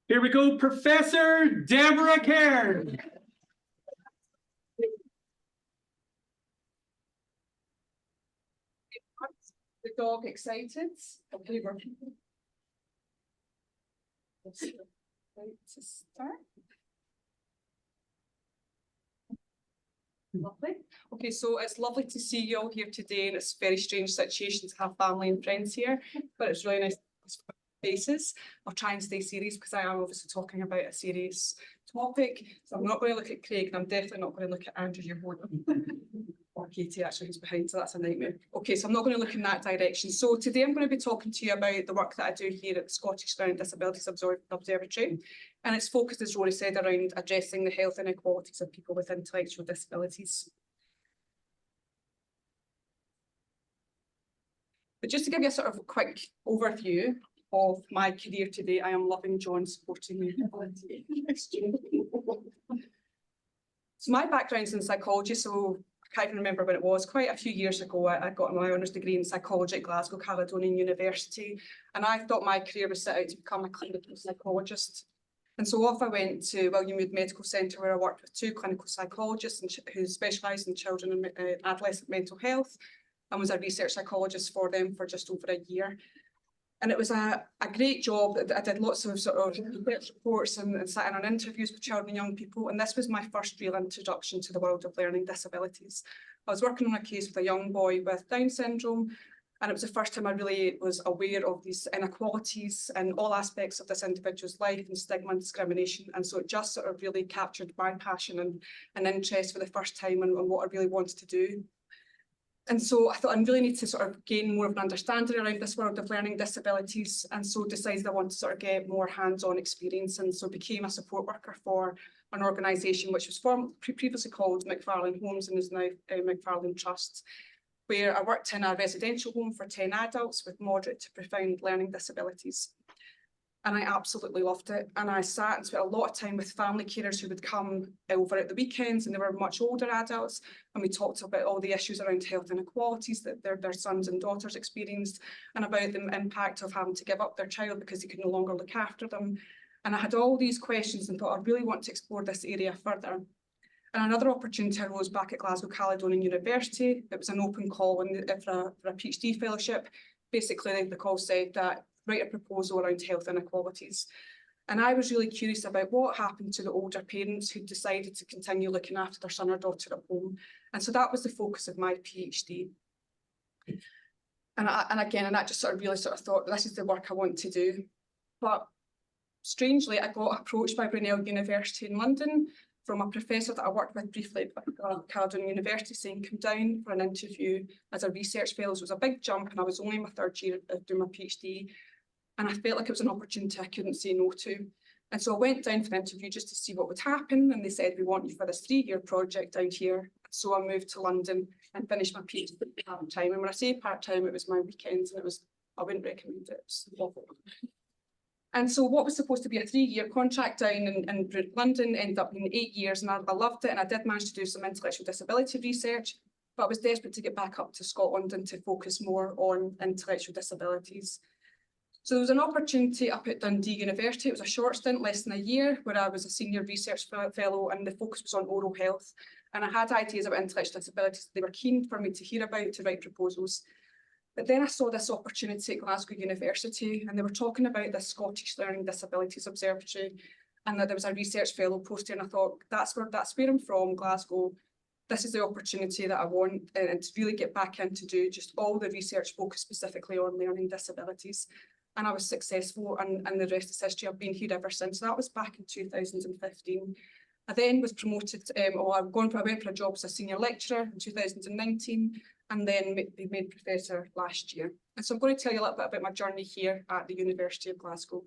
Here we go, Professor Deborah Cairns. The dog excited? Okay, we're right to start. Lovely. Okay, so it's lovely to see you all here today, and it's a very strange situation to have family and friends here, but it's really nice to faces. I'll try and stay serious because I am obviously talking about a serious topic. So I'm not going to look at Craig, and I'm definitely not going to look at Andrew, your board, or Katie actually, who's behind, so that's a nightmare. Okay, so I'm not going to look in that direction. So today I'm going to be talking to you about the work that I do here at the Scottish Learning Disabilities Observatory, and it's focused, as Rory said, around addressing the health inequalities of people with intellectual disabilities. But just to give you a sort of quick overview of my career today, I am loving John supporting me. So my background's in psychology, so I can't even remember when it was, quite a few years ago. I got my honours degree in psychology at Glasgow Caledonian University, and I thought my career was set out to become a clinical psychologist. And so off I went to William Wood Medical Centre, where I worked with two clinical psychologists who specialised in children and adolescent mental health, and was a research psychologist for them for just over a year. And it was a great job. I did lots of sort of research reports and sat in on interviews with children and young people. And this was my first real introduction to the world of learning disabilities. I was working on a case with a young boy with Down syndrome, and it was the first time I really was aware of these inequalities and all aspects of this individual's life and stigma and discrimination. And so it just sort of really captured my passion and interest for the first time and what I really wanted to do. And so I thought I really need to sort of gain more of an understanding around this world of learning disabilities, and so decided I wanted to sort of get more hands-on experience, and so became a support worker for an organisation which was previously called McFarlane Homes and is now McFarlane Trust, where I worked in a residential home for 10 adults with moderate to profound learning disabilities. And I absolutely loved it. And I sat and spent a lot of time with family carers who would come over at the weekends, and they were much older adults. And we talked about all the issues around health inequalities that their sons and daughters experienced, and about the impact of having to give up their child because they could no longer look after them. And I had all these questions and thought I really want to explore this area further. And another opportunity arose back at Glasgow Caledonian University. It was an open call for a PhD fellowship. Basically, the call said that write a proposal around health inequalities. And I was really curious about what happened to the older parents who decided to continue looking after their son or daughter at home. And so that was the focus of my PhD. And that just sort of really thought, this is the work I want to do. But strangely, I got approached by Brunel University in London from a professor that I worked with briefly at Caledonian University, saying, come down for an interview as a research fellow. So it was a big jump, and I was only in my third year of doing my PhD. And I felt like it was an opportunity I couldn't say no to. And so I went down for the interview just to see what would happen. And they said, we want you for this 3-year project down here. So I moved to London and finished my PhD part-time. And when I say part-time, it was my weekends, and I wouldn't recommend it. It was awful. And so what was supposed to be a 3-year contract down in London ended up being 8 years, and I loved it. And I did manage to do some intellectual disability research, but I was desperate to get back up to Scotland and to focus more on intellectual disabilities. So there was an opportunity up at Dundee University. It was a short stint, less than a year, where I was a senior research fellow, and the focus was on oral health. And I had ideas about intellectual disabilities they were keen for me to hear about, to write proposals. But then I saw this opportunity at Glasgow University, and they were talking about the Scottish Learning Disabilities Observatory, and that there was a research fellow posted, and I thought, that's where I'm from, Glasgow. This is the opportunity that I want, and to really get back in to do just all the research focused specifically on learning disabilities. And I was successful, and the rest is history. I've been here ever since. So that was back in 2015. I then was promoted, I went for a job as a senior lecturer in 2019, and then made professor last year. And so I'm going to tell you a little bit about my journey here at the University of Glasgow.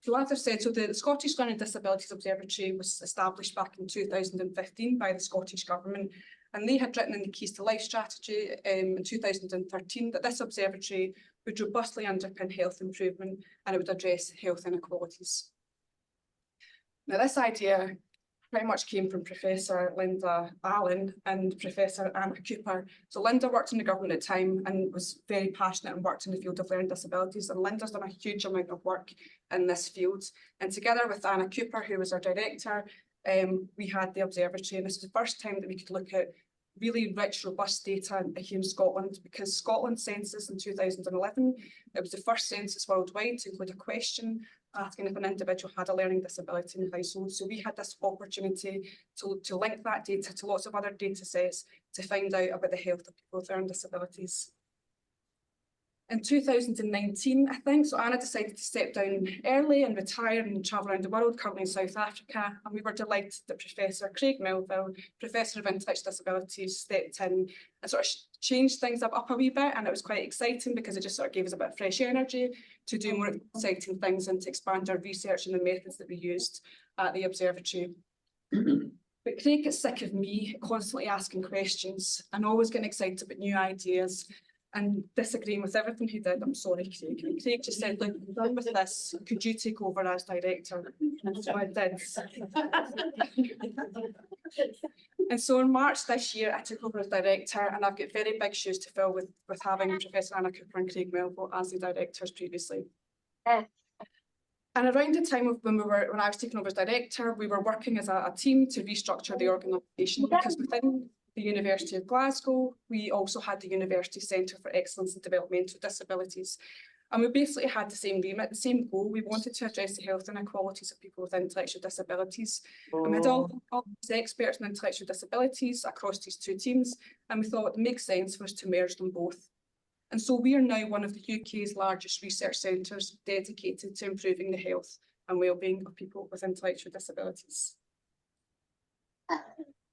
So as I said, the Scottish Learning Disabilities Observatory was established back in 2015 by the Scottish Government, and they had written in the Keys to Life strategy in 2013 that this observatory would robustly underpin health improvement, and it would address health inequalities. Now, this idea pretty much came from Professor Linda Allen and Professor Anna Cooper. So Linda worked in the government at the time and was very passionate and worked in the field of learning disabilities. And Linda's done a huge amount of work in this field. And together with Anna Cooper, who was our director, we had the observatory. And this was the first time that we could look at really rich, robust data here in Scotland, because Scotland's census in 2011, it was the first census worldwide to include a question asking if an individual had a learning disability in the household. So we had this opportunity to link that data to lots of other data sets to find out about the health of people with learning disabilities. In 2019, I think, so Anna decided to step down early and retire and travel around the world, currently in South Africa. And we were delighted that Professor Craig Melville, Professor of Intellectual Disabilities, stepped in and sort of changed things up a wee bit. And it was quite exciting because it just sort of gave us a bit of fresh energy to do more exciting things and to expand our research and the methods that we used at the observatory. But Craig gets sick of me constantly asking questions and always getting excited about new ideas and disagreeing with everything he did. I'm sorry, Craig. And Craig just said, look, I'm done with this. Could you take over as director? And so I did. And so in March this year, I took over as director, and I've got very big shoes to fill with having Professor Anna Cooper and Craig Melville as the directors previously. And around the time of when I was taking over as director, we were working as a team to restructure the organisation, because within the University of Glasgow, we also had the University Centre for Excellence in Developmental Disabilities. And we basically had the same remit, the same goal. We wanted to address the health inequalities of people with intellectual disabilities. And we had all these experts in intellectual disabilities across these two teams, and we thought it makes sense for us to merge them both. And so we are now one of the UK's largest research centres dedicated to improving the health and wellbeing of people with intellectual disabilities.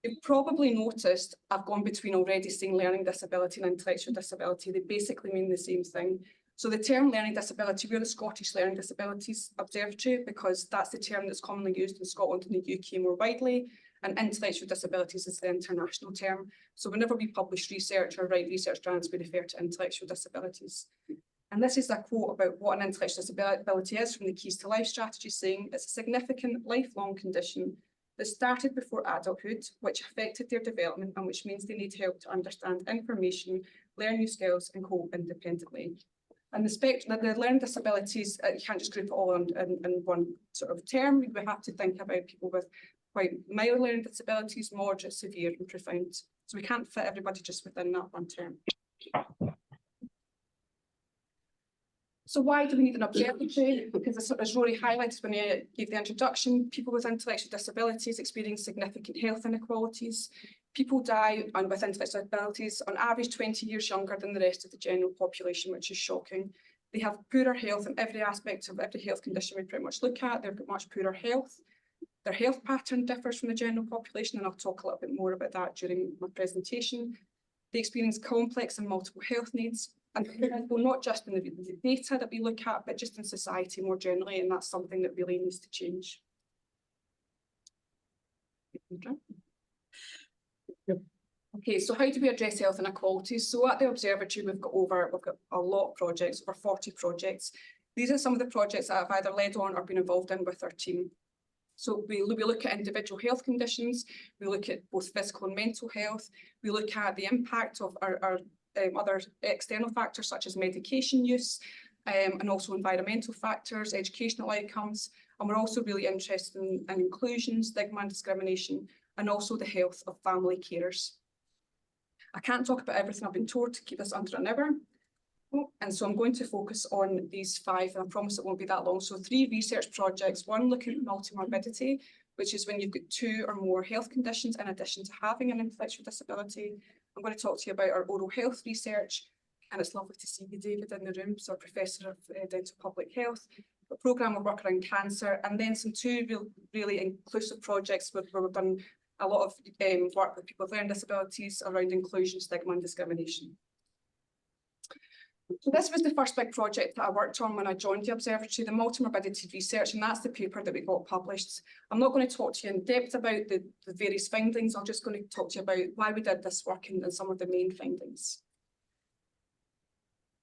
You've probably noticed I've gone between already saying learning disability and intellectual disability. They basically mean the same thing. So the term learning disability, we're the Scottish Learning Disabilities Observatory because that's the term that's commonly used in Scotland and the UK more widely, and intellectual disabilities is the international term. So whenever we publish research or write research grants, we refer to intellectual disabilities. And this is a quote about what an intellectual disability is from the Keys to Life strategy, saying it's a significant lifelong condition that started before adulthood, which affected their development and which means they need help to understand information, learn new skills and cope independently. And the spectrum, the learning disabilities, you can't just group it all in one sort of term. We have to think about people with quite mild learning disabilities, moderate, severe and profound. So we can't fit everybody just within that one term. So why do we need an observatory? Because as Rory highlighted when he gave the introduction, people with intellectual disabilities experience significant health inequalities. People die with intellectual disabilities on average 20 years younger than the rest of the general population, which is shocking. They have poorer health in every aspect of every health condition we pretty much look at. They've got much poorer health. Their health pattern differs from the general population, and I'll talk a little bit more about that during my presentation. They experience complex and multiple health needs, and not just in the data that we look at, but just in society more generally, and that's something that really needs to change. Okay, so how do we address health inequalities? So at the observatory, we've got a lot of projects, over 40 projects. These are some of the projects that I've either led on or been involved in with our team. So we look at individual health conditions, we look at both physical and mental health, we look at the impact of our other external factors such as medication use, and also environmental factors, educational outcomes, and we're also really interested in inclusion, stigma and discrimination, and also the health of family carers. I can't talk about everything I've been told to keep this under an hour. And so I'm going to focus on these 5, and I promise it won't be that long. So 3 research projects, one looking at multimorbidity, which is when you've got 2 or more health conditions in addition to having an intellectual disability. I'm going to talk to you about our oral health research, and it's lovely to see you, David, in the room, so Professor of Dental Public Health, a programme of work around cancer, and then some 2 really inclusive projects where we've done a lot of work with people with learning disabilities around inclusion, stigma and discrimination. So this was the first big project that I worked on when I joined the observatory, the multimorbidity research, and that's the paper that we got published. I'm not going to talk to you in depth about the various findings. I'm just going to talk to you about why we did this work and some of the main findings.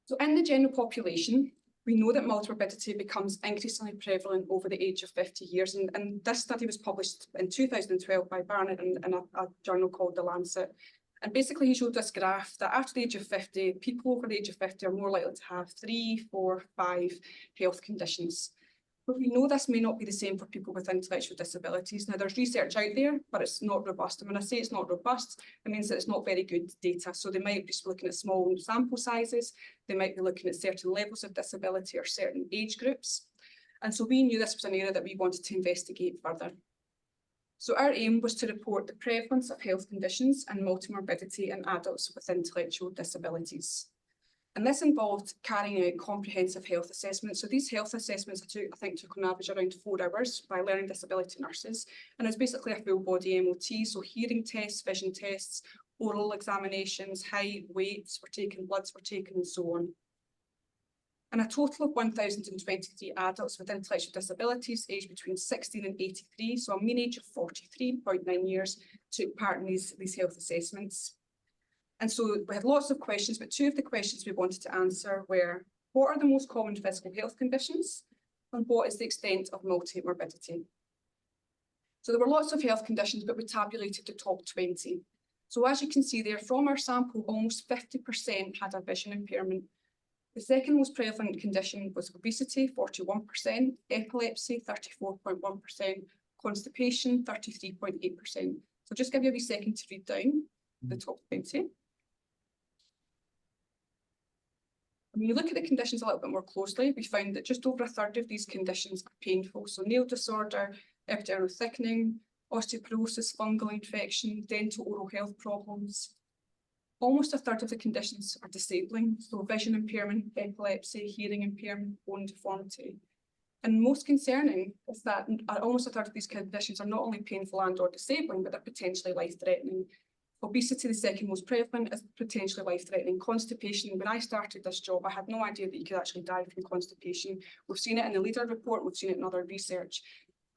So in the general population, We know that multimorbidity becomes increasingly prevalent over the age of 50 years. And this study was published in 2012 by Barnett in a journal called The Lancet. And basically he showed this graph that after the age of 50, people over the age of 50 are more likely to have 3, 4, 5 health conditions. But we know this may not be the same for people with intellectual disabilities. Now, there's research out there, but it's not robust. And when I say it's not robust, it means that it's not very good data. So they might be looking at small sample sizes. They might be looking at certain levels of disability or certain age groups. And so we knew this was an area that we wanted to investigate further. So our aim was to report the prevalence of health conditions and multimorbidity in adults with intellectual disabilities. And this involved carrying out comprehensive health assessments. So these health assessments I think took on average around 4 hours by learning disability nurses. And it's basically a full body MOT, so hearing tests, vision tests, oral examinations, height, weights were taken, bloods were taken, and so on. And a total of 1,023 adults with intellectual disabilities aged between 16 and 83, so a mean age of 43.9 years, took part in these health assessments. And so we had lots of questions, but 2 of the questions we wanted to answer were, what are the most common physical health conditions? And what is the extent of multimorbidity? So there were lots of health conditions, but we tabulated the top 20. So as you can see there, from our sample, almost 50% had a vision impairment. The second most prevalent condition was obesity, 41%, epilepsy, 34.1%, constipation, 33.8%. So just give you a wee second to read down the top 20. When you look at the conditions a little bit more closely, we found that just over 1/3 of these conditions are painful. So nail disorder, epidermal thickening, osteoporosis, fungal infection, dental oral health problems. Almost 1/3 of the conditions are disabling. So vision impairment, epilepsy, hearing impairment, bone deformity. And most concerning is that almost 1/3 of these conditions are not only painful and or disabling, but they're potentially life-threatening. Obesity, the second most prevalent, is potentially life-threatening. Constipation, when I started this job, I had no idea that you could actually die from constipation. We've seen it in the leader report, we've seen it in other research.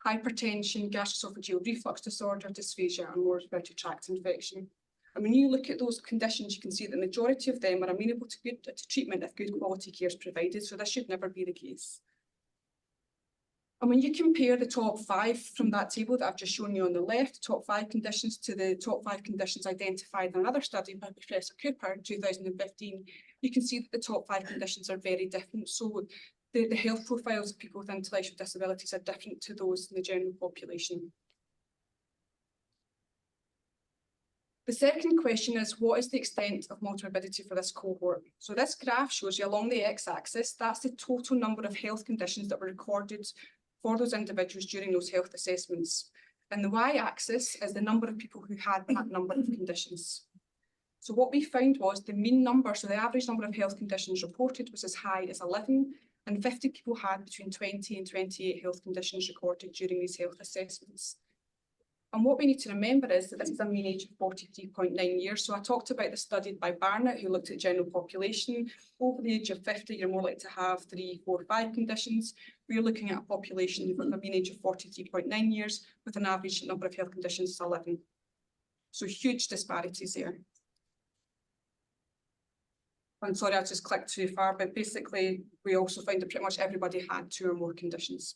Hypertension, gastroesophageal reflux disorder, dysphagia, and lower respiratory tract infection. And when you look at those conditions, you can see the majority of them are amenable to treatment if good quality care is provided, so this should never be the case. And when you compare the top 5 from that table that I've just shown you on the left, top 5 conditions to the top 5 conditions identified in another study by Professor Cooper in 2015, you can see that the top 5 conditions are very different. So the health profiles of people with intellectual disabilities are different to those in the general population. The second question is, what is the extent of multimorbidity for this cohort? So this graph shows you along the x-axis, that's the total number of health conditions that were recorded for those individuals during those health assessments. And the y-axis is the number of people who had that number of conditions. So what we found was the mean number, so the average number of health conditions reported was as high as 11, and 50 people had between 20 and 28 health conditions recorded during these health assessments. And what we need to remember is that this is a mean age of 43.9 years. So I talked about the study by Barnett, who looked at general population. Over the age of 50, you're more likely to have 3, 4, 5 conditions. We're looking at a population with a mean age of 43.9 years, with an average number of health conditions of 11. So huge disparities there. I'm sorry, I just clicked too far, but basically, we also found that pretty much everybody had 2 or more conditions.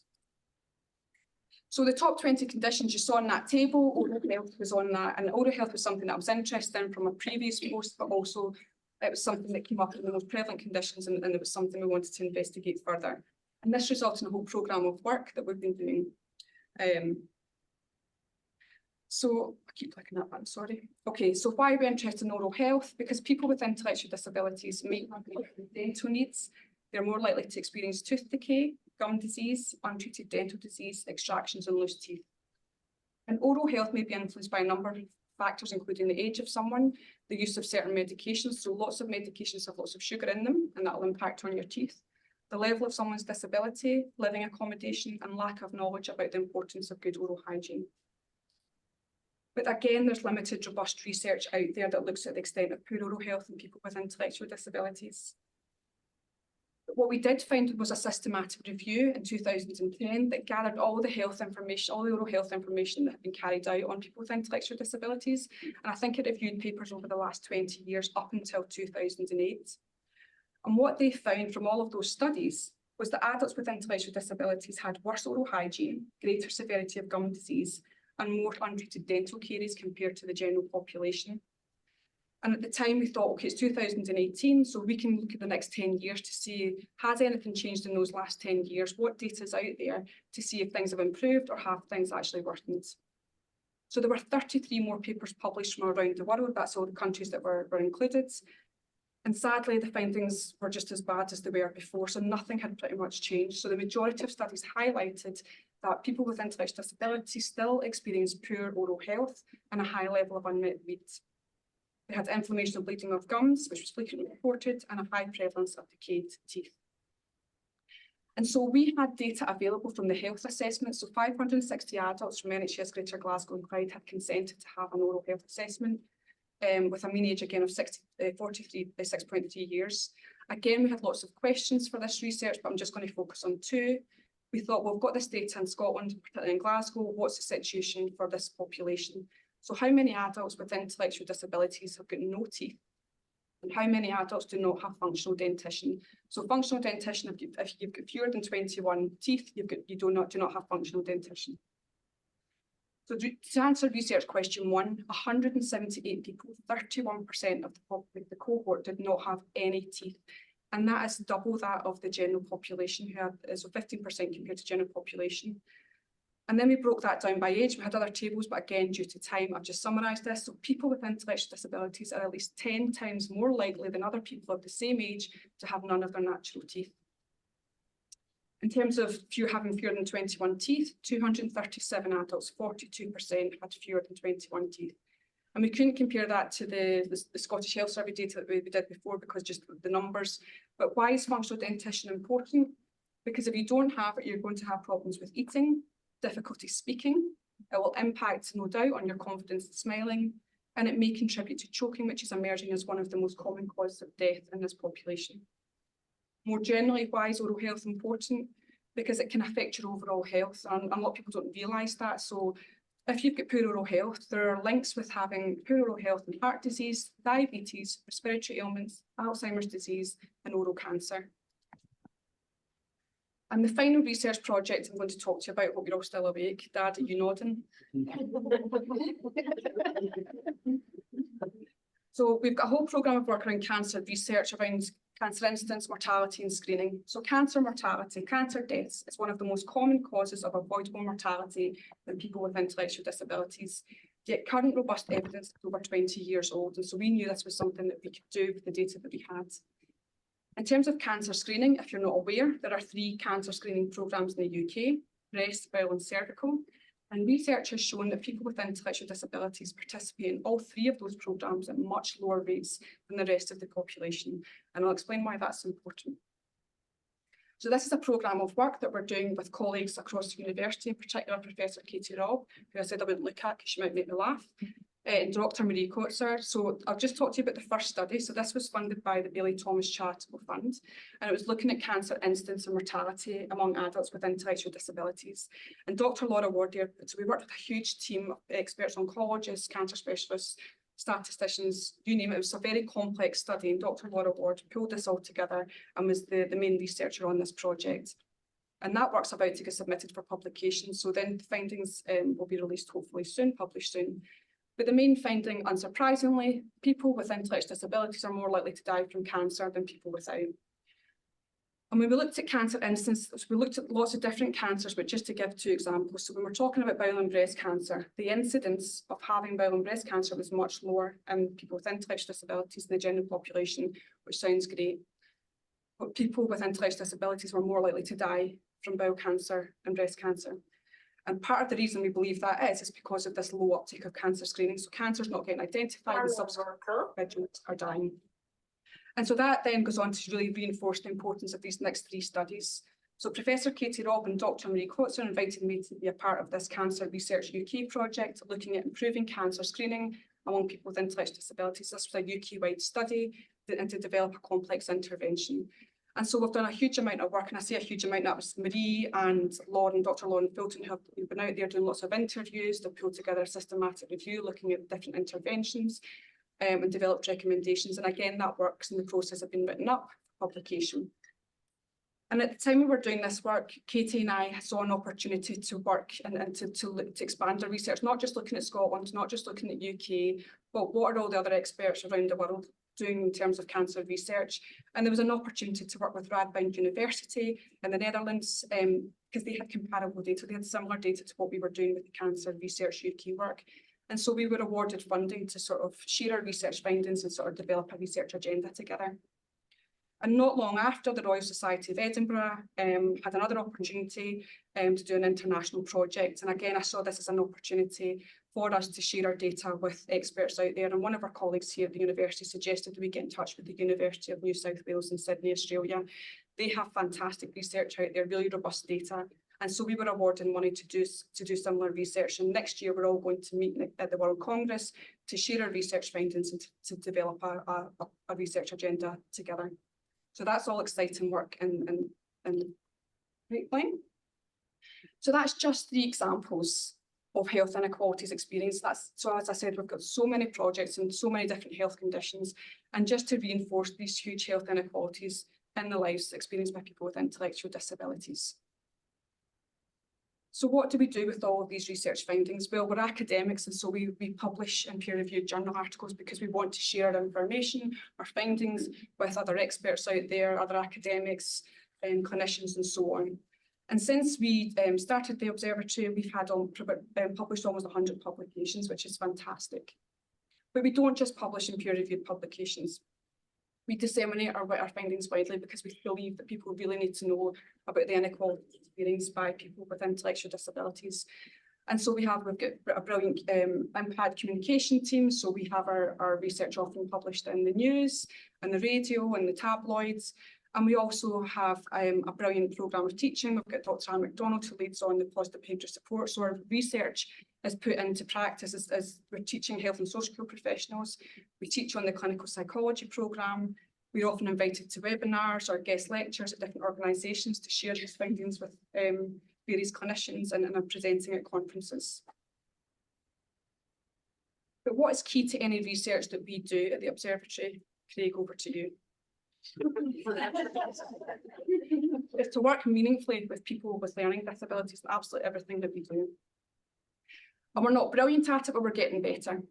So the top 20 conditions you saw in that table, oral health was on that, and oral health was something that I was interested in from a previous post, but also it was something that came up in the most prevalent conditions, and it was something we wanted to investigate further. And this resulted in a whole programme of work that we've been doing. So I keep clicking that button, sorry. Okay, so why are we interested in oral health? Because people with intellectual disabilities may have dental needs. They're more likely to experience tooth decay, gum disease, untreated dental disease, extractions, and loose teeth. And oral health may be influenced by a number of factors, including the age of someone, the use of certain medications. So lots of medications have lots of sugar in them, and that will impact on your teeth. The level of someone's disability, living accommodation, and lack of knowledge about the importance of good oral hygiene. But again, there's limited robust research out there that looks at the extent of poor oral health in people with intellectual disabilities. What we did find was a systematic review in 2010 that gathered all the health information, all the oral health information that had been carried out on people with intellectual disabilities. And I think it reviewed papers over the last 20 years up until 2008. And what they found from all of those studies was that adults with intellectual disabilities had worse oral hygiene, greater severity of gum disease, and more untreated dental caries compared to the general population. And at the time we thought, okay, it's 2018, so we can look at the next 10 years to see, has anything changed in those last 10 years? What data is out there to see if things have improved or have things actually worsened? So there were 33 more papers published from around the world. That's all the countries that were included. And sadly, the findings were just as bad as they were before, so nothing had pretty much changed. So the majority of studies highlighted that people with intellectual disabilities still experience poor oral health and a high level of unmet needs. They had inflammation and bleeding of gums, which was frequently reported, and a high prevalence of decayed teeth. And so we had data available from the health assessment. So 560 adults from NHS Greater Glasgow and Clyde had consented to have an oral health assessment with a mean age again of 6.3 years. Again, we had lots of questions for this research, but I'm just going to focus on two. We thought, well, we've got this data in Scotland, particularly in Glasgow. What's the situation for this population? So how many adults with intellectual disabilities have got no teeth? And how many adults do not have functional dentition? So functional dentition, if you've got fewer than 21 teeth, you do not have functional dentition. So to answer research question 1, 178 people, 31% of the cohort did not have any teeth. And that is double that of the general population, who had, so 15% compared to general population. And then we broke that down by age. We had other tables, but again, due to time, I've just summarised this. So people with intellectual disabilities are at least 10 times more likely than other people of the same age to have none of their natural teeth. In terms of having fewer than 21 teeth, 237 adults, 42% had fewer than 21 teeth. And we couldn't compare that to the Scottish Health Survey data that we did before because just the numbers. But why is functional dentition important? Because if you don't have it, you're going to have problems with eating, difficulty speaking. It will impact, no doubt, on your confidence in smiling, and it may contribute to choking, which is emerging as one of the most common causes of death in this population. More generally, why is oral health important? Because it can affect your overall health, and a lot of people don't realise that. So if you've got poor oral health, there are links with having poor oral health and heart disease, diabetes, respiratory ailments, Alzheimer's disease, and oral cancer. And the final research project I'm going to talk to you about, hope you're all still awake. Dad, are you nodding? So we've got a whole programme of work around cancer research, around cancer incidence, mortality and screening. So cancer mortality, cancer deaths is one of the most common causes of avoidable mortality in people with intellectual disabilities. Yet current robust evidence is over 20 years old. And so we knew this was something that we could do with the data that we had. In terms of cancer screening, if you're not aware, there are 3 cancer screening programmes in the UK, breast, bowel and cervical. And research has shown that people with intellectual disabilities participate in all 3 of those programmes at much lower rates than the rest of the population. And I'll explain why that's important. So this is a programme of work that we're doing with colleagues across the university, in particular Professor Katie Robb, who I said I wouldn't look at because she might make me laugh, and Dr. Marie Kotzer. So I'll just talk to you about the first study. So this was funded by the Baillie Thomas Charitable Fund, and it was looking at cancer incidence and mortality among adults with intellectual disabilities. And Dr. Laura Wardier, so we worked with a huge team of experts, oncologists, cancer specialists, statisticians, you name it. It was a very complex study, and Dr. Laura Ward pulled this all together and was the main researcher on this project. And that work's about to get submitted for publication. So then the findings will be released hopefully soon, published soon. But the main finding, unsurprisingly, people with intellectual disabilities are more likely to die from cancer than people without. And when we looked at cancer incidence, we looked at lots of different cancers, but just to give 2 examples. So when we're talking about bowel and breast cancer, the incidence of having bowel and breast cancer was much lower in people with intellectual disabilities than the general population, which sounds great. But people with intellectual disabilities were more likely to die from bowel cancer and breast cancer. And part of the reason we believe that is because of this low uptake of cancer screening. So cancer's not getting identified and subsequent individuals are dying. And so that then goes on to really reinforce the importance of these next 3 studies. So Professor Katie Robb and Dr. Marie Kotzer invited me to be a part of this Cancer Research UK project, looking at improving cancer screening among people with intellectual disabilities. This was a UK-wide study and to develop a complex intervention. And so we've done a huge amount of work, and I say a huge amount, that was Marie and Lauren, Dr. Lauren Fulton, who have been out there doing lots of interviews. They've pulled together a systematic review looking at different interventions and developed recommendations. And again, that work's in the process of being written up for publication. And at the time we were doing this work, Katie and I saw an opportunity to work and to expand our research, not just looking at Scotland, not just looking at UK, but what are all the other experts around the world doing in terms of cancer research. And there was an opportunity to work with Radboud University in the Netherlands, because they had comparable data. They had similar data to what we were doing with the Cancer Research UK work. And so we were awarded funding to sort of share our research findings and sort of develop a research agenda together. And not long after, the Royal Society of Edinburgh had another opportunity to do an international project. And again, I saw this as an opportunity for us to share our data with experts out there. And one of our colleagues here at the university suggested that we get in touch with the University of New South Wales in Sydney, Australia. They have fantastic research out there, really robust data. And so we were awarded money to do similar research. And next year, we're all going to meet at the World Congress to share our research findings and to develop a research agenda together. So that's all exciting work and great point. So that's just the examples of health inequalities experience. So as I said, we've got so many projects and so many different health conditions. And just to reinforce these huge health inequalities in the lives experienced by people with intellectual disabilities. So what do we do with all of these research findings? Well, we're academics, and so we publish in peer-reviewed journal articles because we want to share our information, our findings with other experts out there, other academics and clinicians and so on. And since we started the observatory, we've had published almost 100 publications, which is fantastic. But we don't just publish in peer-reviewed publications. We disseminate our findings widely because we believe that people really need to know about the inequalities experienced by people with intellectual disabilities. And so we've got a brilliant impact communication team. So we have our research often published in the news, and the radio, and the tabloids. And we also have a brilliant programme of teaching. We've got Dr. Anne MacDonald, who leads on the positive behaviour support. So our research is put into practice as we're teaching health and social care professionals. We teach on the clinical psychology programme. We're often invited to webinars or guest lectures at different organisations to share these findings with various clinicians and are presenting at conferences. But what is key to any research that we do at the observatory? Craig, over to you. Is to work meaningfully with people with learning disabilities in absolutely everything that we do. And we're not brilliant at it, but we're getting better.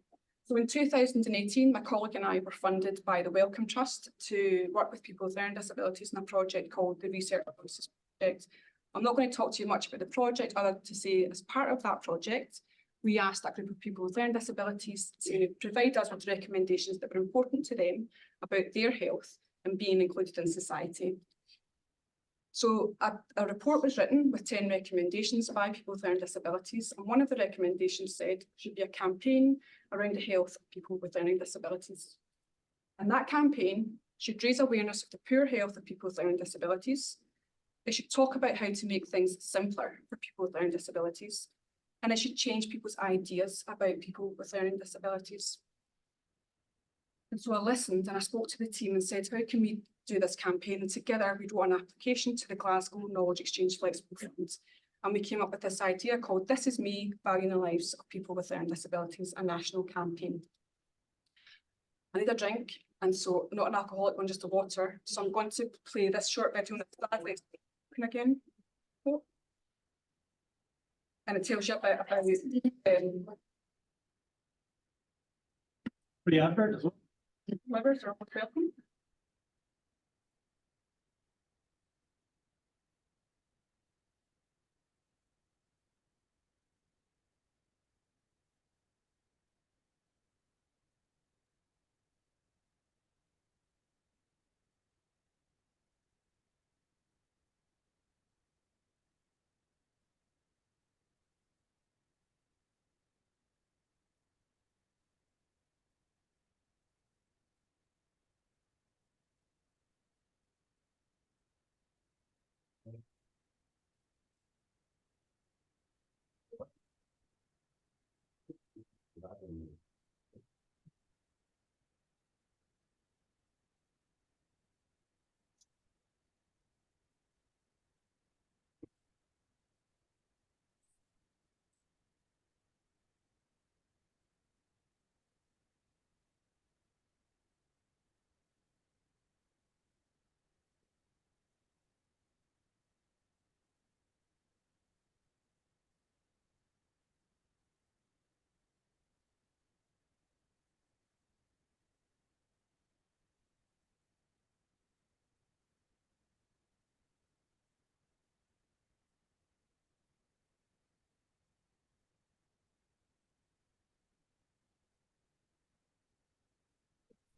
So in 2018, my colleague and I were funded by the Wellcome Trust to work with people with learning disabilities in a project called the Research Voices Project. I'm not going to talk to you much about the project, other than to say as part of that project, we asked a group of people with learning disabilities to provide us with recommendations that were important to them about their health and being included in society. So a report was written with 10 recommendations by people with learning disabilities, and one of the recommendations said should be a campaign around the health of people with learning disabilities. And that campaign should raise awareness of the poor health of people with learning disabilities. It should talk about how to make things simpler for people with learning disabilities, and it should change people's ideas about people with learning disabilities. And so I listened and I spoke to the team and said, how can we do this campaign? And together we wrote an application to the Glasgow Knowledge Exchange Flexible Fund. And we came up with this idea called This Is Me, Valuing the Lives of People with Learning Disabilities, a national campaign. I need a drink, and so not an alcoholic one, just a water. So I'm going to play this short video again. Oh. And it tells you about Pretty advert as well. livers are welcome.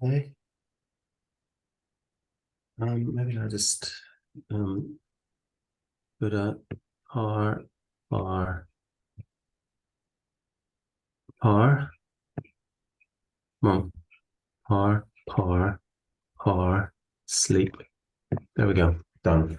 Okay. Maybe I'll just put a par sleep. There we go. Done.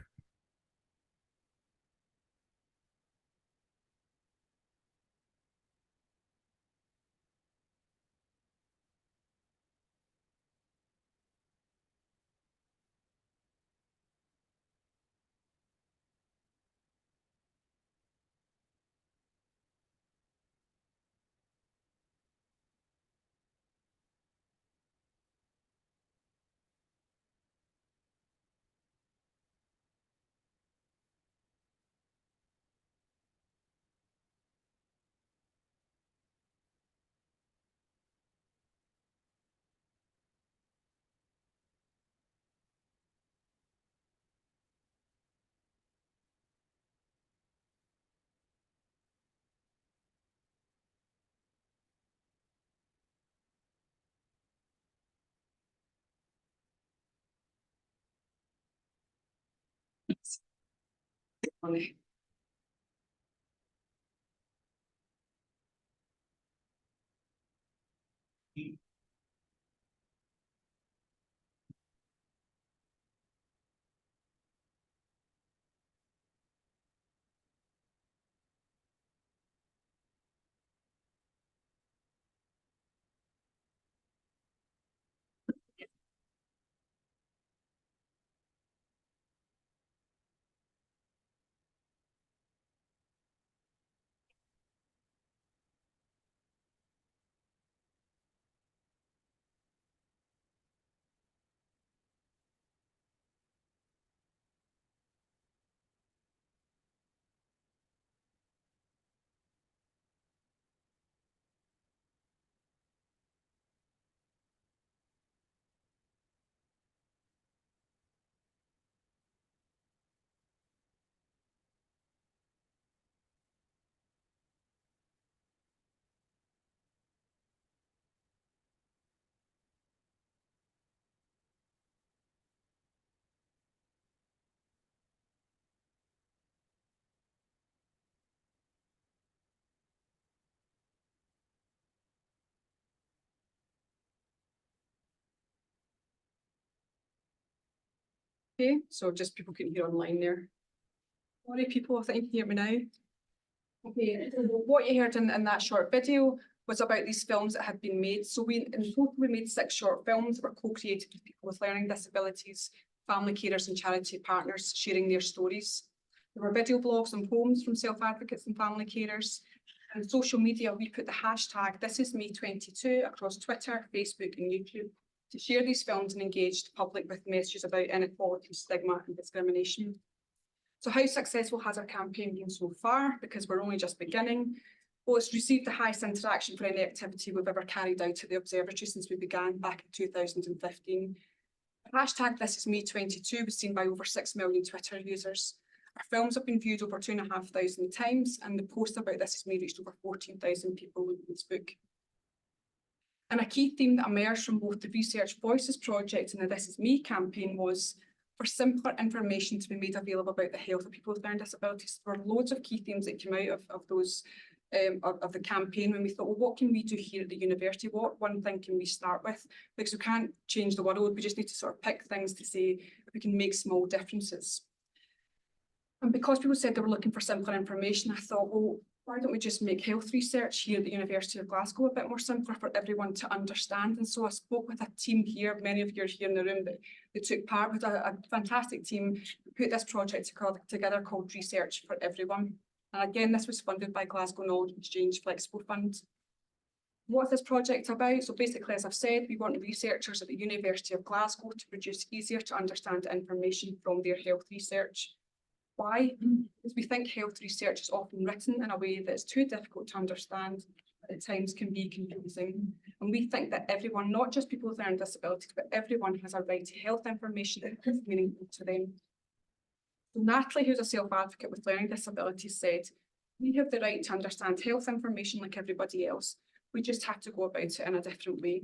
Funny. Okay, so just people couldn't hear online there. Sorry, people, I think you can hear me now. Okay, so what you heard in that short video was about these films that had been made. So in total we made 6 short films that were co-created with people with learning disabilities, family carers and charity partners sharing their stories. There were video blogs and poems from self-advocates and family carers. And social media, we put the hashtag #ThisIsMe22 across Twitter, Facebook and YouTube to share these films and engage the public with messages about inequality, stigma and discrimination. So how successful has our campaign been so far? Because we're only just beginning. Well, it's received the highest interaction for any activity we've ever carried out at the Observatory since we began back in 2015. The hashtag #ThisIsMe22 was seen by over 6 million Twitter users. Our films have been viewed over 2,500 times, and the post about This Is Me reached over 14,000 people on Facebook. And a key theme that emerged from both the Research Voices project and the This Is Me campaign was for simpler information to be made available about the health of people with learning disabilities. There were loads of key themes that came out of those of the campaign when we thought, well, what can we do here at the university? What one thing can we start with? Because we can't change the world, we just need to sort of pick things to say if we can make small differences. And because people said they were looking for simpler information, I thought, well, why don't we just make health research here at the University of Glasgow a bit more simpler for everyone to understand? And so I spoke with a team here, many of you are here in the room that took part with a fantastic team who put this project together called Research for Everyone. And again, this was funded by Glasgow Knowledge Exchange Flexible Fund. What's this project about? So basically, as I've said, we want researchers at the University of Glasgow to produce easier to understand information from their health research. Why? Because we think health research is often written in a way that's too difficult to understand, at times can be confusing. And we think that everyone, not just people with learning disabilities, but everyone has a right to health information that is meaningful to them. So Natalie, who's a self-advocate with learning disabilities, said, we have the right to understand health information like everybody else. We just have to go about it in a different way.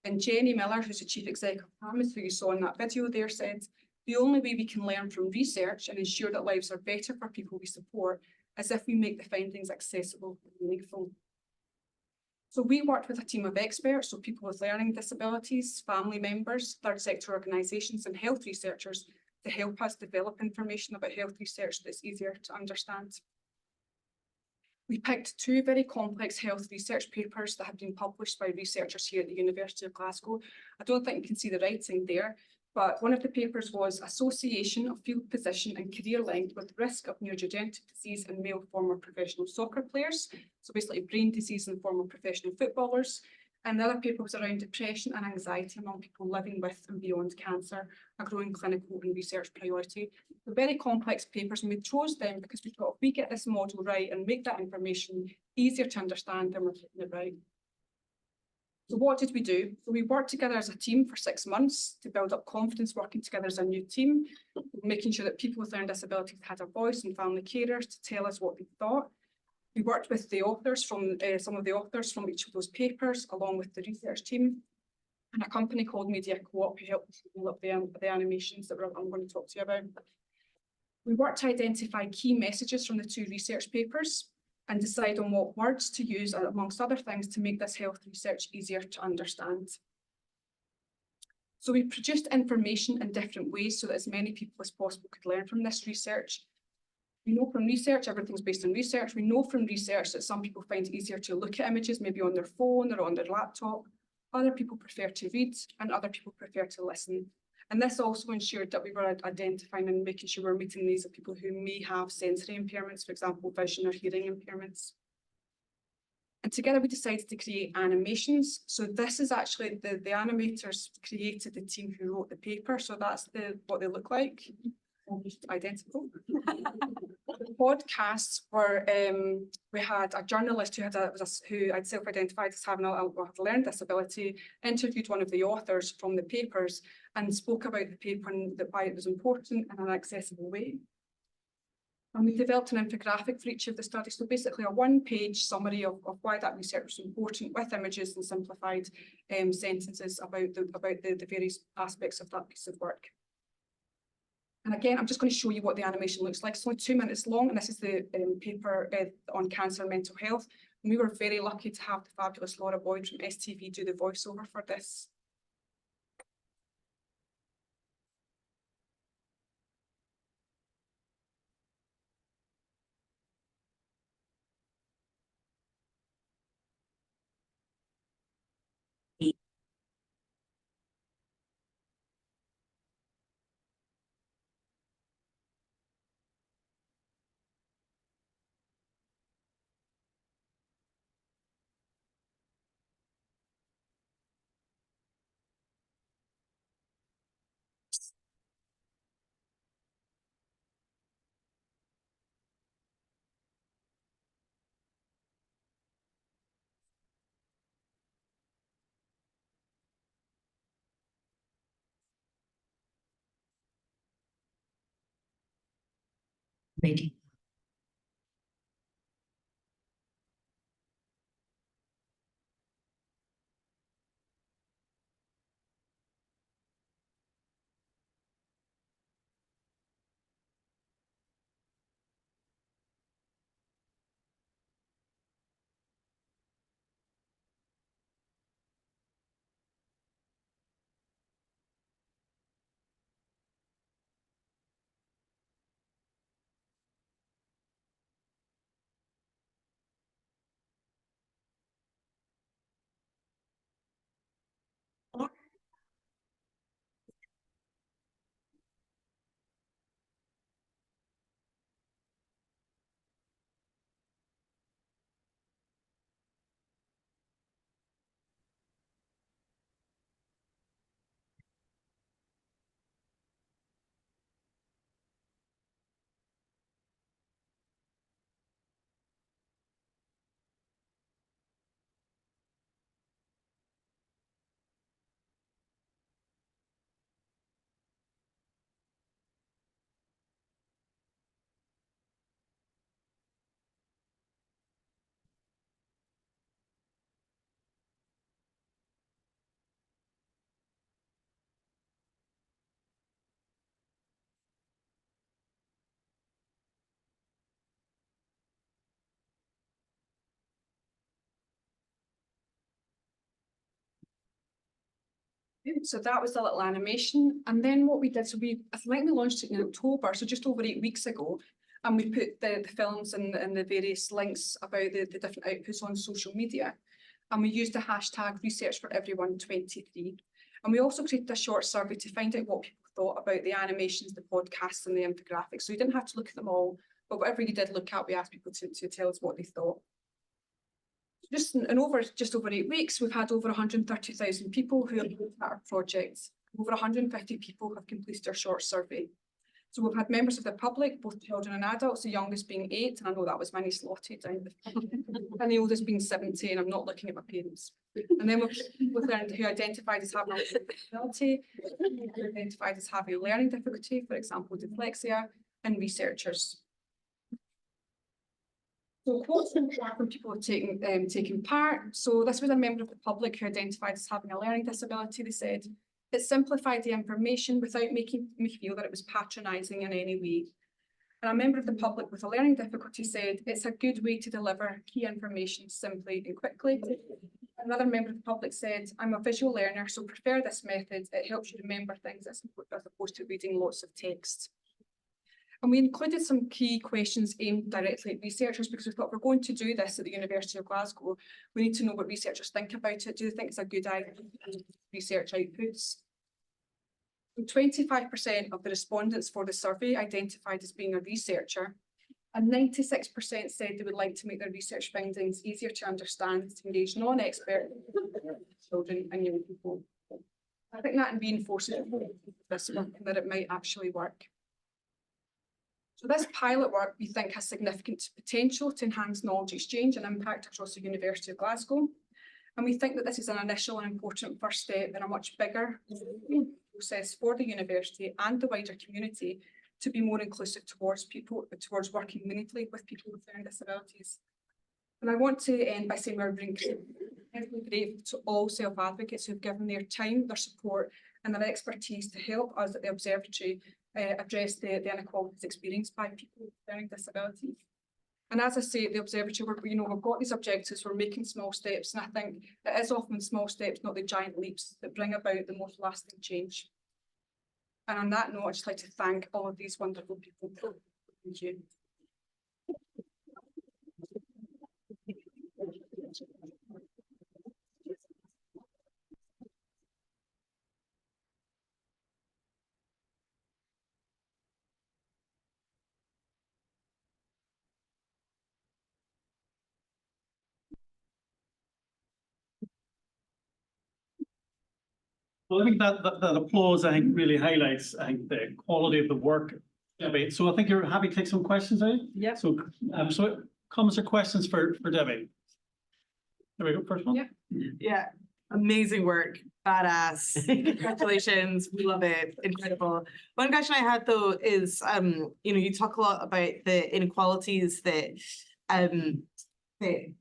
And Jenny Miller, who's the Chief Executive of Cairns, who you saw in that video there, said, the only way we can learn from research and ensure that lives are better for people we support is if we make the findings accessible and meaningful. So we worked with a team of experts, so people with learning disabilities, family members, third sector organisations and health researchers to help us develop information about health research that's easier to understand. We picked two very complex health research papers that have been published by researchers here at the University of Glasgow. I don't think you can see the writing there, but one of the papers was Association of Field Position and Career Length with Risk of Neurodegenerative Disease in Male Former Professional Soccer Players. So basically brain disease in former professional footballers. And the other paper was around depression and anxiety among people living with and beyond cancer, a growing clinical and research priority. They're very complex papers, and we chose them because we thought if we get this model right and make that information easier to understand, then we're getting it right. So what did we do? So we worked together as a team for 6 months to build up confidence working together as a new team, making sure that people with learning disabilities had a voice and family carers to tell us what they thought. We worked with the authors from some of the authors from each of those papers, along with the research team, and a company called Media Co-op who helped us develop the animations that I'm going to talk to you about. We worked to identify key messages from the two research papers and decide on what words to use, amongst other things, to make this health research easier to understand. So we produced information in different ways so that as many people as possible could learn from this research. We know from research, everything's based on research. We know from research that some people find it easier to look at images, maybe on their phone or on their laptop. Other people prefer to read and other people prefer to listen. And this also ensured that we were identifying and making sure we're meeting the needs of people who may have sensory impairments, for example, vision or hearing impairments. And together we decided to create animations. So this is actually the animators created the team who wrote the paper. So that's what they look like. Almost identical. The podcasts were, we had a journalist who had self-identified as having a learning disability, interviewed one of the authors from the papers and spoke about the paper and why it was important in an accessible way. And we developed an infographic for each of the studies. So basically a one-page summary of why that research was important with images and simplified sentences about the various aspects of that piece of work. And again, I'm just going to show you what the animation looks like. It's only 2 minutes long, and this is the paper on cancer and mental health. And we were very lucky to have the fabulous Laura Boyd from STV do the voiceover for this. Ready. So that was the little animation. And then what we did, I think we launched it in October, so just over 8 weeks ago. And we put the films and the various links about the different outputs on social media. And we used the hashtag Research for Everyone 23. And we also created a short survey to find out what people thought about the animations, the podcasts and the infographics. So you didn't have to look at them all, but whatever you did look at, we asked people to tell us what they thought. Just over 8 weeks, we've had over 130,000 people who have looked at our projects. Over 150 people have completed our short survey. So we've had members of the public, both children and adults, the youngest being 8, and I know that was many slotted, and the oldest being 17. I'm not looking at my parents. And then we've people who identified as having a disability, who identified as having a learning difficulty, for example, dyslexia, and researchers. So quotes from people have taken part. So this was a member of the public who identified as having a learning disability. They said, "It simplified the information without making me feel that it was patronising in any way." And a member of the public with a learning difficulty said, "It's a good way to deliver key information simply and quickly." Another member of the public said, "I'm a visual learner, so prefer this method. It helps you remember things as opposed to reading lots of text." And we included some key questions aimed directly at researchers because we thought, we're going to do this at the University of Glasgow. We need to know what researchers think about it. Do they think it's a good idea to research outputs? 25% of the respondents for the survey identified as being a researcher, and 96% said they would like to make their research findings easier to understand to engage non-expert children and young people. I think that reinforces this work and that it might actually work. So this pilot work we think has significant potential to enhance knowledge exchange and impact across the University of Glasgow. And we think that this is an initial and important first step in a much bigger process for the university and the wider community to be more inclusive towards towards working meaningfully with people with learning disabilities. And I want to end by saying we're incredibly grateful to all self-advocates who've given their time, their support and their expertise to help us at the Observatory address the inequalities experienced by people with learning disabilities. And as I say, at the Observatory, we've got these objectives, we're making small steps, and I think it is often small steps, not the giant leaps, that bring about the most lasting change. And on that note, I'd just like to thank all of these wonderful people. Thank you. Well, I think that applause, I think, really highlights, I think, the quality of the work debate. So I think you're happy to take some questions, are you? Yeah. So, so comments or questions for Debbie? There we go, first one. Yeah. Yeah, amazing work, badass. Congratulations, we love it, incredible. One question I had though is, you talk a lot about the inequalities that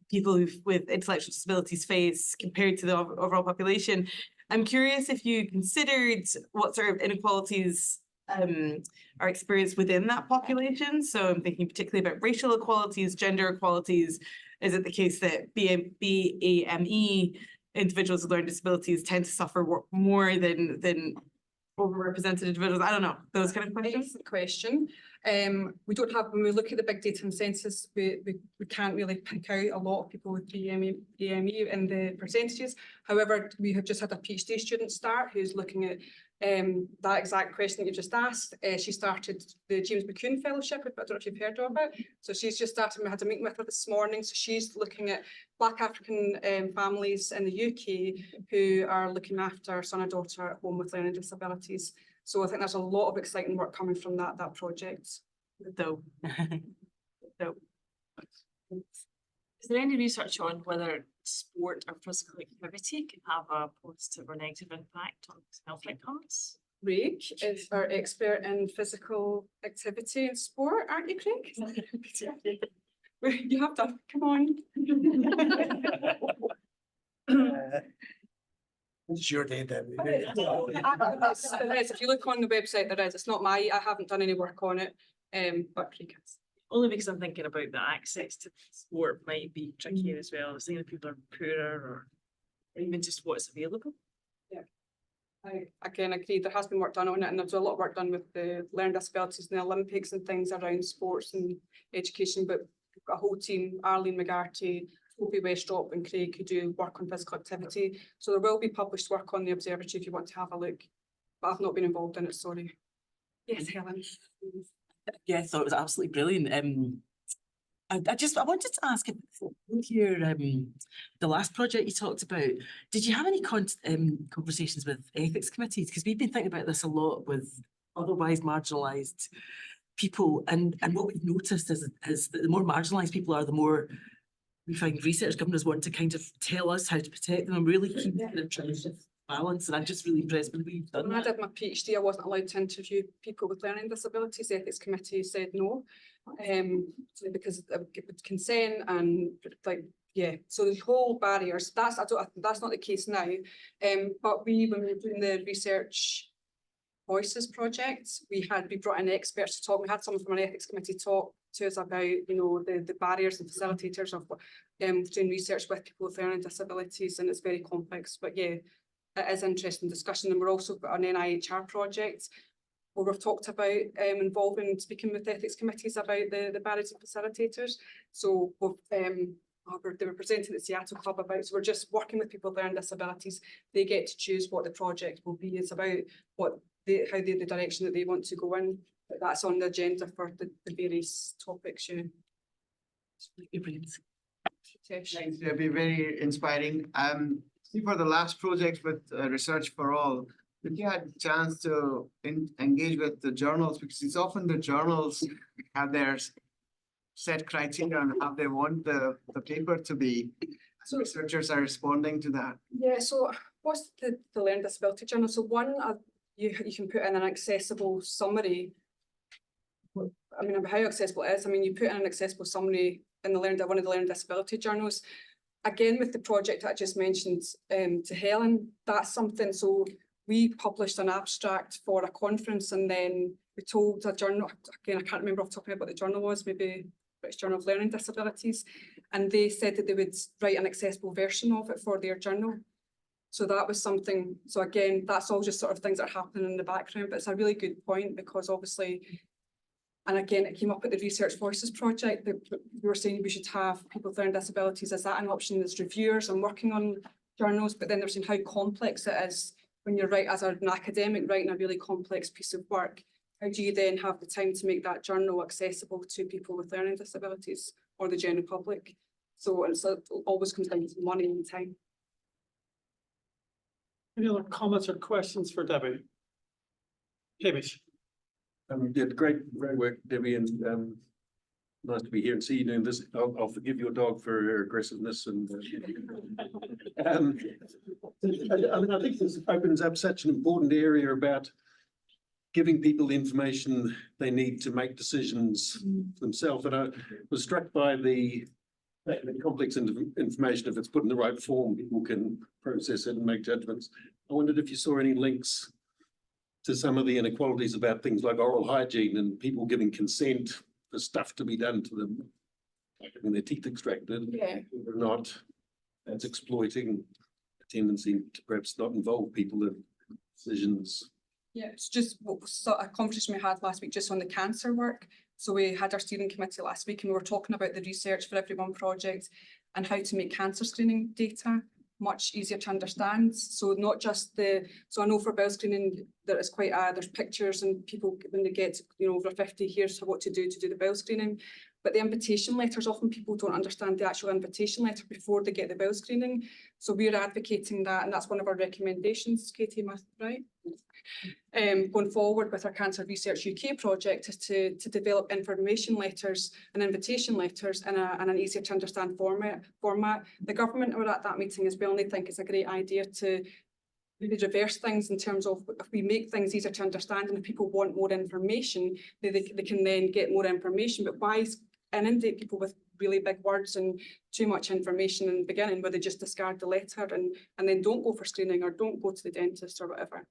people with intellectual disabilities face compared to the overall population. I'm curious if you considered what sort of inequalities are experienced within that population. So I'm thinking particularly about racial equalities, gender equalities. Is it the case that BAME individuals with learning disabilities tend to suffer more than overrepresented individuals? I don't know, those kind of questions. Excellent question. We don't have, when we look at the big data and census, we can't really pick out a lot of people with BAME in the percentages. However, we have just had a PhD student start who's looking at that exact question that you just asked. She started the James McCune Fellowship, I don't know if you've heard of it. So she's just started, we had a meeting with her this morning. So she's looking at Black African families in the UK who are looking after son or daughter at home with learning disabilities. So I think there's a lot of exciting work coming from that project. Dope. Dope. Is there any research on whether sport or physical activity can have a positive or negative impact on health outcomes? Craig is our expert in physical activity and sport, aren't you, Craig? You have done, come on. It's your day, Debbie. There is. If you look on the website, there is. It's not I haven't done any work on it, but Craig has. Only because I'm thinking about the access to sport might be trickier as well. I was thinking if people are poorer or even just what's available. Yeah. I again agree, there has been work done on it, and there's a lot of work done with the learning disabilities and the Olympics and things around sports and education, but we've got a whole team, Arlene McGarty, Sophie Westrop and Craig, who do work on physical activity. So there will be published work on the observatory if you want to have a look, but I've not been involved in it, sorry. Yes, Helen. Yeah, I thought it was absolutely brilliant. I wanted to ask if with your the last project you talked about, did you have any conversations with ethics committees? Because we've been thinking about this a lot with otherwise marginalised people, and what we've noticed is that the more marginalised people are, the more we find research governors want to kind of tell us how to protect them. I'm really keen to try to shift balance, and I'm just really impressed with the way you've done When I that. did my PhD, I wasn't allowed to interview people with learning disabilities. The ethics committee said no, because of consent and like, yeah. So the whole barriers, that's not the case now. But when we were doing the research voices project, we brought in experts to talk. We had someone from an ethics committee talk to us about, the barriers and facilitators of doing research with people with learning disabilities, and it's very complex. But yeah, it is interesting discussion. And we're also got an NIHR project where we've talked about involving, speaking with ethics committees about the barriers and facilitators. So they were presenting at Seattle Club about, so we're just working with people with learning disabilities. They get to choose what the project will be. It's about the direction that they want to go in. But that's on the agenda for the various topics. Yeah. Brilliant. Tish. Thanks, Debbie, very inspiring. See, for the last project with Research for All, if you had a chance to engage with the journals, because it's often the journals have their set criteria on how they want the paper to be. So researchers are responding to that. Yeah, so what's the Learning Disability Journal? So one, you can put in an accessible summary. I mean, how accessible it is, I mean, you put in an accessible summary in one of the Learning Disability Journals. Again, with the project I just mentioned to Helen, that's something, so we published an abstract for a conference, and then we told a journal, again, I can't remember off the top of my head what the journal was, maybe British Journal of Learning Disabilities, and they said that they would write an accessible version of it for their journal. So that was something, so again, that's all just sort of things that are happening in the background, but it's a really good point, because obviously, and again, it came up at the Research Voices project that we were saying we should have people with learning disabilities. Is that an option as reviewers and working on journals? But then they're saying how complex it is when you're as an academic writing a really complex piece of work. How do you then have the time to make that journal accessible to people with learning disabilities or the general public? So it always comes down to money and time. Any other comments or questions for Debbie? Hamish. Yeah, great work, Debbie, and nice to be here and see you doing this. I'll forgive your dog for her aggressiveness and. I mean, I think this opens up such an important area about giving people the information they need to make decisions themselves. And I was struck by the complex information. If it's put in the right form, people can process it and make judgments. I wondered if you saw any links to some of the inequalities about things like oral hygiene and people giving consent for stuff to be done to them, like having their teeth extracted, Yeah. or not. That's exploiting a tendency to perhaps not involve people in decisions. Yeah, it's just a conversation we had last week just on the cancer work. So we had our steering committee last week, and we were talking about the Research for Everyone project and how to make cancer screening data much easier to understand. So not just so I know for bowel screening, there is there's pictures and people, when they get, over 50, here's what to do the bowel screening. But the invitation letters, often people don't understand the actual invitation letter before they get the bowel screening. So we're advocating that, and that's one of our recommendations, Katie, right? Going forward with our Cancer Research UK project is to develop information letters and invitation letters in an easier to understand format. The government were at that meeting as well, and they think it's a great idea to maybe reverse things in terms of if we make things easier to understand, and if people want more information, they can then get more information. But why inundate people with really big words and too much information in the beginning, where they just discard the letter and then don't go for screening or don't go to the dentist or whatever?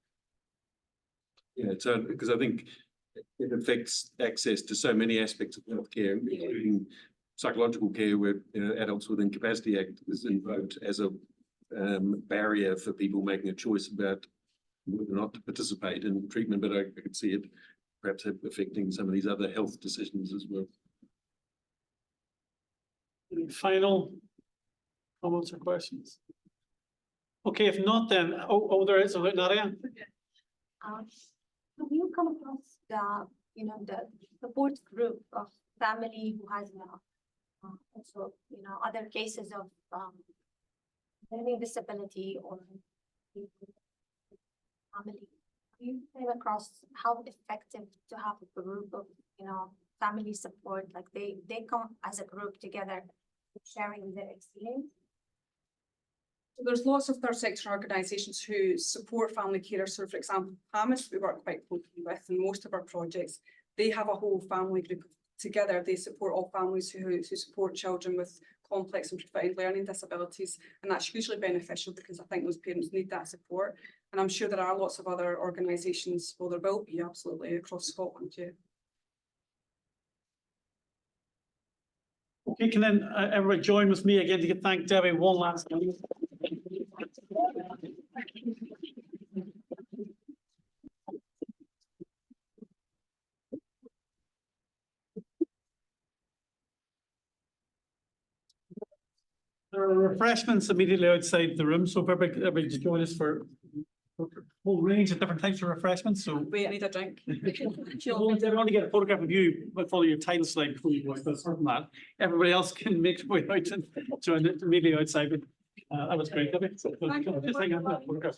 Yeah, so because I think it affects access to so many aspects of healthcare, including psychological care, where Adults with Incapacity Act is invoked as a barrier for people making a choice about whether or not to participate in treatment, but I could see it perhaps affecting some of these other health decisions as well. Any final comments or questions? Okay, if not, then, there is, Nadia? Have you come across the support group of family who has also, other cases of learning disability or family? Have you came across how effective to have a group of, family support, like they come as a group together sharing their experience? There's lots of third sector organisations who support family carers. So for example, PAMIS, we work quite closely with, and most of our projects, they have a whole family group together. They support all families who support children with complex and profound learning disabilities. And that's usually beneficial because I think those parents need that support. And I'm sure there are lots of other organisations, well, there will be absolutely across Scotland too. Okay, can then everybody join with me again to thank Debbie one last time. There are refreshments immediately outside the room, so if everybody just join us for a whole range of different types of refreshments, so. Wait, I need a drink. I want to get a photograph of you, but follow your title slide before you go out, but apart from that, everybody else can make their way out and join it immediately outside, but that was great, Debbie. Just hang on, photograph.